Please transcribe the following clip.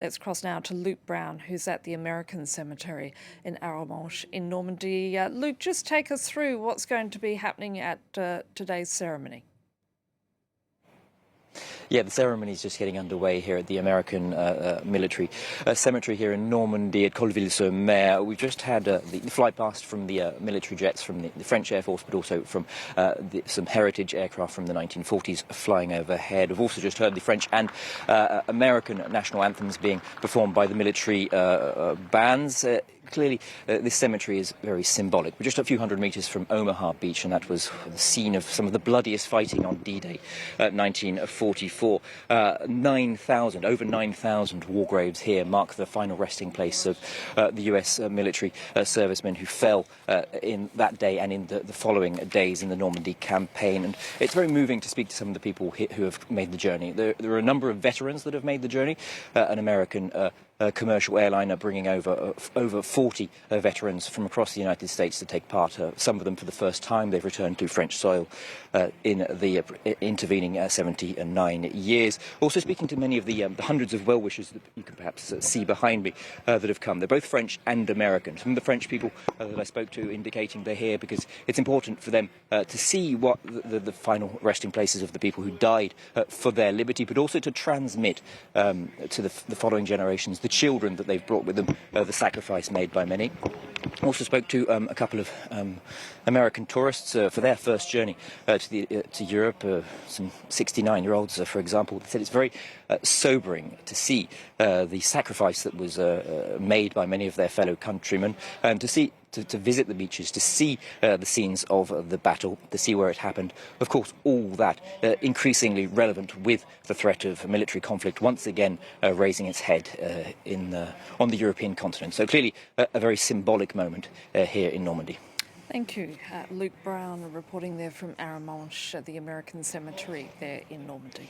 Let's cross now to Luke Brown, who's at the American Cemetery in Arromanches in Normandy. Luke, just take us through what's going to be happening at today's ceremony. Yeah, the ceremony is just getting underway here at the American military cemetery here in Normandy at Colleville-sur-Mer. We've just had the flight past from the military jets from the French Air Force, but also from some heritage aircraft from the 1940s flying overhead. We've also just heard the French and American national anthems being performed by the military bands. Clearly, this cemetery is very symbolic. We're just a few hundred metres from Omaha Beach, and that was the scene of some of the bloodiest fighting on D-Day 1944. Over 9,000 war graves here mark the final resting place of the US military servicemen who fell in that day and in the following days in the Normandy campaign. And it's very moving to speak to some of the people who have made the journey. There are a number of veterans that have made the journey. An American commercial airliner bringing over 40 veterans from across the United States to take part. Some of them for the first time. They've returned to French soil in the intervening 79 years. Also speaking to many of the hundreds of well-wishers that you can perhaps see behind me that have come. They're both French and American. Some of the French people that I spoke to indicating they're here because it's important for them to see what the final resting places of the people who died for their liberty, but also to transmit to the following generations, the children that they've brought with them, the sacrifice made by many. Also spoke to a couple of American tourists for their first journey to Europe, some 69-year-olds, for example. They said it's very sobering to see the sacrifice that was made by many of their fellow countrymen, and to visit the beaches, to see the scenes of the battle, to see where it happened. Of course, all that increasingly relevant with the threat of military conflict once again raising its head on the European continent. So clearly a very symbolic moment here in Normandy. Thank you. Luke Brown reporting there from Arromanches at the American Cemetery there in Normandy.